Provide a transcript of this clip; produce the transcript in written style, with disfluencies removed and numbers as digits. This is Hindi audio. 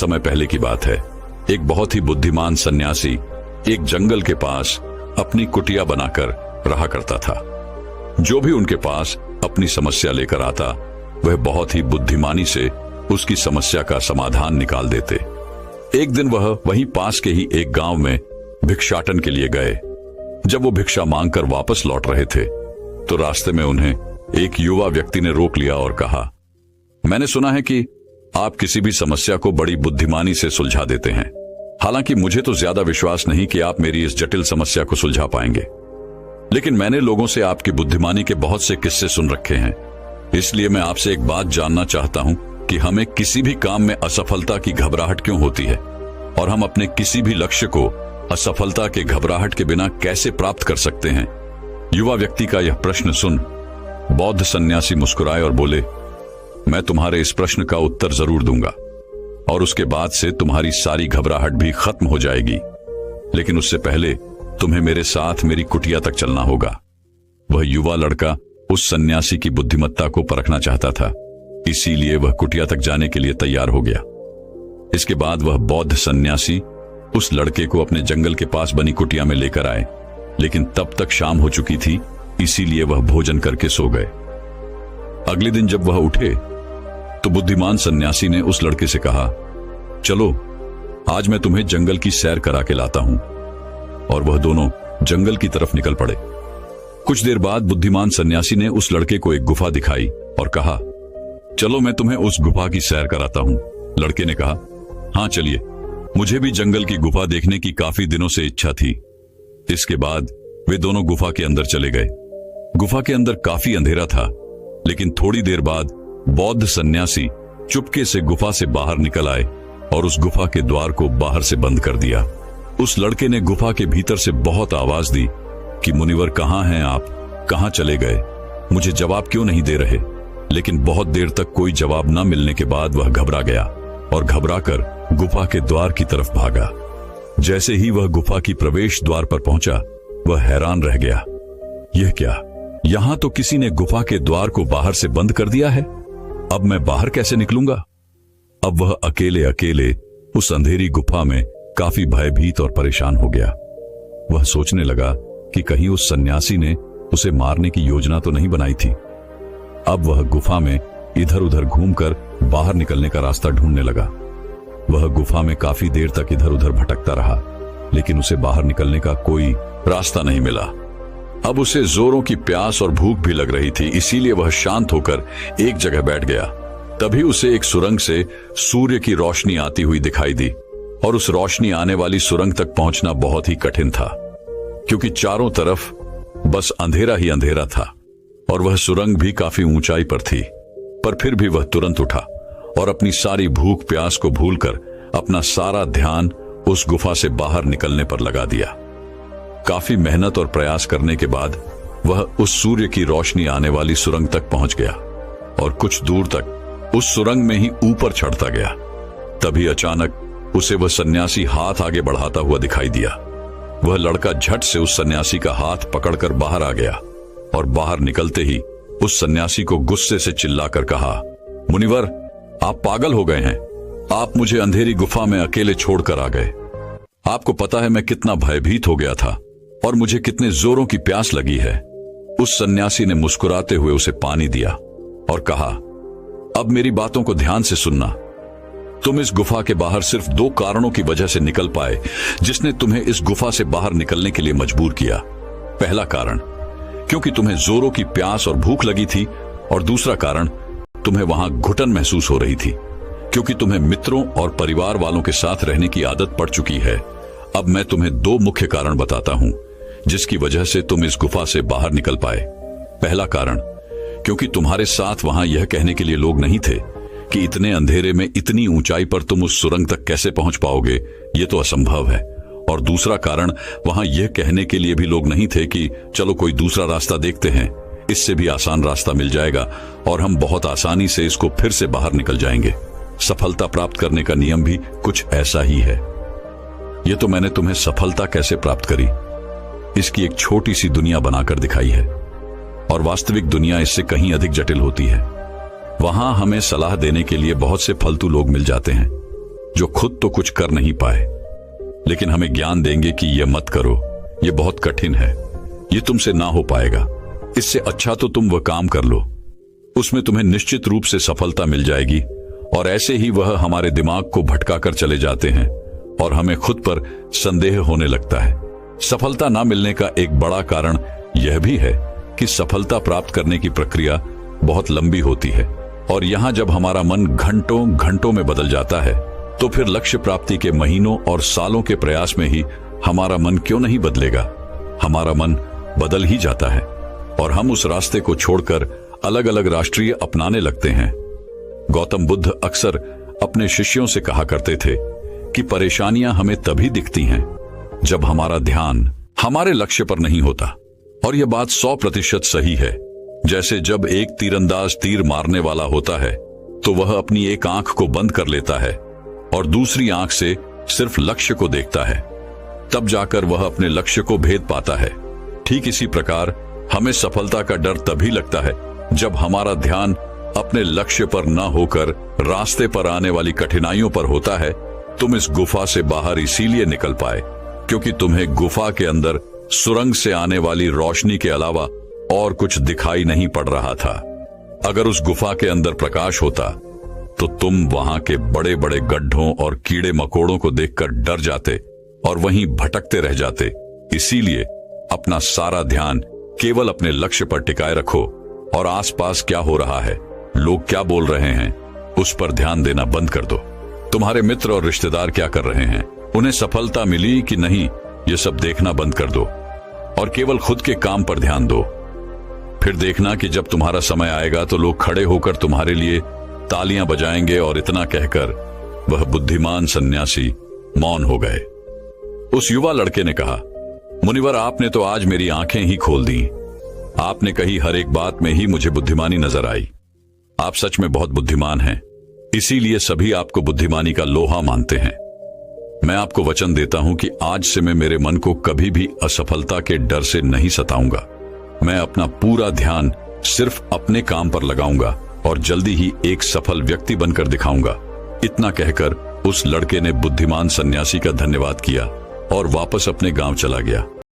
समय पहले की बात है। एक बहुत ही बुद्धिमान सन्यासी एक जंगल के पास अपनी कुटिया बनाकर रहा करता था। जो भी उनके पास अपनी समस्या लेकर आता, वह बहुत ही बुद्धिमानी से उसकी समस्या का समाधान निकाल देते। एक दिन वह वहीं पास के ही एक गांव में भिक्षाटन के लिए गए। जब वो भिक्षा मांगकर वापस लौट रहे थे, तो रास्ते में उन्हें एक युवा व्यक्ति ने रोक लिया और कहा, मैंने सुना है कि आप किसी भी समस्या को बड़ी बुद्धिमानी से सुलझा देते हैं। हालांकि मुझे तो ज्यादा विश्वास नहीं कि आप मेरी इस जटिल समस्या को सुलझा पाएंगे, लेकिन मैंने लोगों से आपकी बुद्धिमानी के बहुत से किस्से सुन रखे हैं। इसलिए मैं आपसे एक बात जानना चाहता हूं कि हमें किसी भी काम में असफलता की घबराहट क्यों होती है, और हम अपने किसी भी लक्ष्य को असफलता के घबराहट के बिना कैसे प्राप्त कर सकते हैं। युवा व्यक्ति का यह प्रश्न सुन बौद्ध सन्यासी मुस्कुराए और बोले, मैं तुम्हारे इस प्रश्न का उत्तर जरूर दूंगा, और उसके बाद से तुम्हारी सारी घबराहट भी खत्म हो जाएगी। लेकिन उससे पहले तुम्हें मेरे साथ मेरी कुटिया तक चलना होगा। वह युवा लड़का उस सन्यासी की बुद्धिमत्ता को परखना चाहता था, इसीलिए वह कुटिया तक जाने के लिए तैयार हो गया। इसके बाद वह बौद्ध सन्यासी उस लड़के को अपने जंगल के पास बनी कुटिया में लेकर आए, लेकिन तब तक शाम हो चुकी थी, इसीलिए वह भोजन करके सो गए। अगले दिन जब वह उठे तो बुद्धिमान सन्यासी ने उस लड़के से कहा, चलो आज मैं तुम्हें जंगल की सैर करा के लाता हूं। और वह दोनों जंगल की तरफ निकल पड़े। कुछ देर बाद बुद्धिमान सन्यासी ने उस लड़के को एक गुफा दिखाई और कहा, चलो मैं तुम्हें उस गुफा की सैर कराता हूं। लड़के ने कहा, हाँ चलिए, मुझे भी जंगल की गुफा देखने की काफी दिनों से इच्छा थी। इसके बाद वे दोनों गुफा के अंदर चले गए। गुफा के अंदर काफी अंधेरा था, लेकिन थोड़ी देर बाद बौद्ध सन्यासी चुपके से गुफा से बाहर निकल आए और उस गुफा के द्वार को बाहर से बंद कर दिया। उस लड़के ने गुफा के भीतर से बहुत आवाज दी कि मुनिवर कहां हैं आप, कहां चले गए, मुझे जवाब क्यों नहीं दे रहे। लेकिन बहुत देर तक कोई जवाब न मिलने के बाद वह घबरा गया और घबराकर गुफा के द्वार की तरफ भागा। जैसे ही वह गुफा की प्रवेश द्वार पर पहुंचा, वह हैरान रह गया। यह क्या, यहां तो किसी ने गुफा के द्वार को बाहर से बंद कर दिया है। अब मैं बाहर कैसे निकलूंगा। अब वह अकेले अकेले उस अंधेरी गुफा में काफी भयभीत और परेशान हो गया। वह सोचने लगा कि कहीं उस सन्यासी ने उसे मारने की योजना तो नहीं बनाई थी। अब वह गुफा में इधर उधर घूमकर बाहर निकलने का रास्ता ढूंढने लगा। वह गुफा में काफी देर तक इधर उधर भटकता रहा, लेकिन उसे बाहर निकलने का कोई रास्ता नहीं मिला। अब उसे जोरों की प्यास और भूख भी लग रही थी, इसीलिए वह शांत होकर एक जगह बैठ गया। तभी उसे एक सुरंग से सूर्य की रोशनी आती हुई दिखाई दी, और उस रोशनी आने वाली सुरंग तक पहुंचना बहुत ही कठिन था, क्योंकि चारों तरफ बस अंधेरा ही अंधेरा था, और वह सुरंग भी काफी ऊंचाई पर थी। पर फिर भी वह तुरंत उठा और अपनी सारी भूख प्यास को भूलकर अपना सारा ध्यान उस गुफा से बाहर निकलने पर लगा दिया। काफी मेहनत और प्रयास करने के बाद वह उस सूर्य की रोशनी आने वाली सुरंग तक पहुंच गया, और कुछ दूर तक उस सुरंग में ही ऊपर चढ़ता गया। तभी अचानक उसे वह सन्यासी हाथ आगे बढ़ाता हुआ दिखाई दिया। वह लड़का झट से उस सन्यासी का हाथ पकड़कर बाहर आ गया, और बाहर निकलते ही उस सन्यासी को गुस्से से चिल्लाकर कहा, मुनिवर आप पागल हो गए हैं। आप मुझे अंधेरी गुफा में अकेले छोड़कर आ गए। आपको पता है मैं कितना भयभीत हो गया था और मुझे कितने जोरों की प्यास लगी है। उस सन्यासी ने मुस्कुराते हुए उसे पानी दिया और कहा, अब मेरी बातों को ध्यान से सुनना। तुम इस गुफा के बाहर सिर्फ 2 कारणों की वजह से निकल पाए, जिसने तुम्हें इस गुफा से बाहर निकलने के लिए मजबूर किया। पहला कारण, क्योंकि तुम्हें जोरों की प्यास और भूख लगी थी, और दूसरा कारण, तुम्हें वहां घुटन महसूस हो रही थी, क्योंकि तुम्हें मित्रों और परिवार वालों के साथ रहने की आदत पड़ चुकी है। अब मैं तुम्हें 2 मुख्य कारण बताता हूं, जिसकी वजह से तुम इस गुफा से बाहर निकल पाए। पहला कारण, क्योंकि तुम्हारे साथ वहां यह कहने के लिए लोग नहीं थे कि इतने अंधेरे में इतनी ऊंचाई पर तुम उस सुरंग तक कैसे पहुंच पाओगे, यह तो असंभव है। और दूसरा कारण, वहां यह कहने के लिए भी लोग नहीं थे कि चलो कोई दूसरा रास्ता देखते हैं, इससे भी आसान रास्ता मिल जाएगा और हम बहुत आसानी से इसको फिर से बाहर निकल जाएंगे। सफलता प्राप्त करने का नियम भी कुछ ऐसा ही है। यह तो मैंने तुम्हें सफलता कैसे प्राप्त करी, इसकी एक छोटी सी दुनिया बनाकर दिखाई है, और वास्तविक दुनिया इससे कहीं अधिक जटिल होती है। वहां हमें सलाह देने के लिए बहुत से फालतू लोग मिल जाते हैं, जो खुद तो कुछ कर नहीं पाए, लेकिन हमें ज्ञान देंगे कि यह मत करो, यह बहुत कठिन है, यह तुमसे ना हो पाएगा, इससे अच्छा तो तुम वह काम कर लो, उसमें तुम्हें निश्चित रूप से सफलता मिल जाएगी। और ऐसे ही वह हमारे दिमाग को भटका कर चले जाते हैं और हमें खुद पर संदेह होने लगता है। सफलता ना मिलने का एक बड़ा कारण यह भी है कि सफलता प्राप्त करने की प्रक्रिया बहुत लंबी होती है, और यहाँ जब हमारा मन घंटों घंटों में बदल जाता है, तो फिर लक्ष्य प्राप्ति के महीनों और सालों के प्रयास में ही हमारा मन क्यों नहीं बदलेगा। हमारा मन बदल ही जाता है और हम उस रास्ते को छोड़कर अलग अलग राष्ट्रीय अपनाने लगते हैं। गौतम बुद्ध अक्सर अपने शिष्यों से कहा करते थे कि परेशानियां हमें तभी दिखती हैं जब हमारा ध्यान हमारे लक्ष्य पर नहीं होता। और यह बात 100% सही है। जैसे जब एक तीरंदाज तीर मारने वाला होता है तो वह अपनी एक आंख को बंद कर लेता है और दूसरी आंख से सिर्फ लक्ष्य को देखता है, तब जाकर वह अपने लक्ष्य को भेद पाता है। ठीक इसी प्रकार हमें सफलता का डर तभी लगता है जब हमारा ध्यान अपने लक्ष्य पर न होकर रास्ते पर आने वाली कठिनाइयों पर होता है। तुम इस गुफा से बाहर इसीलिए निकल पाए क्योंकि तुम्हें गुफा के अंदर सुरंग से आने वाली रोशनी के अलावा और कुछ दिखाई नहीं पड़ रहा था। अगर उस गुफा के अंदर प्रकाश होता तो तुम वहां के बड़े बड़े गड्ढों और कीड़े मकोड़ों को देखकर डर जाते और वहीं भटकते रह जाते। इसीलिए अपना सारा ध्यान केवल अपने लक्ष्य पर टिकाए रखो और आसपास क्या हो रहा है, लोग क्या बोल रहे हैं, उस पर ध्यान देना बंद कर दो। तुम्हारे मित्र और रिश्तेदार क्या कर रहे हैं, उन्हें सफलता मिली कि नहीं, ये सब देखना बंद कर दो और केवल खुद के काम पर ध्यान दो। फिर देखना कि जब तुम्हारा समय आएगा तो लोग खड़े होकर तुम्हारे लिए तालियां बजाएंगे। और इतना कहकर वह बुद्धिमान सन्यासी मौन हो गए। उस युवा लड़के ने कहा, मुनिवर, आपने तो आज मेरी आंखें ही खोल दी। आपने कही हर एक बात में ही मुझे बुद्धिमानी नजर आई। आप सच में बहुत बुद्धिमान हैं, इसीलिए सभी आपको बुद्धिमानी का लोहा मानते हैं। मैं आपको वचन देता हूं कि आज से मैं मेरे मन को कभी भी असफलता के डर से नहीं सताऊंगा। मैं अपना पूरा ध्यान सिर्फ अपने काम पर लगाऊंगा और जल्दी ही एक सफल व्यक्ति बनकर दिखाऊंगा। इतना कहकर उस लड़के ने बुद्धिमान सन्यासी का धन्यवाद किया और वापस अपने गांव चला गया।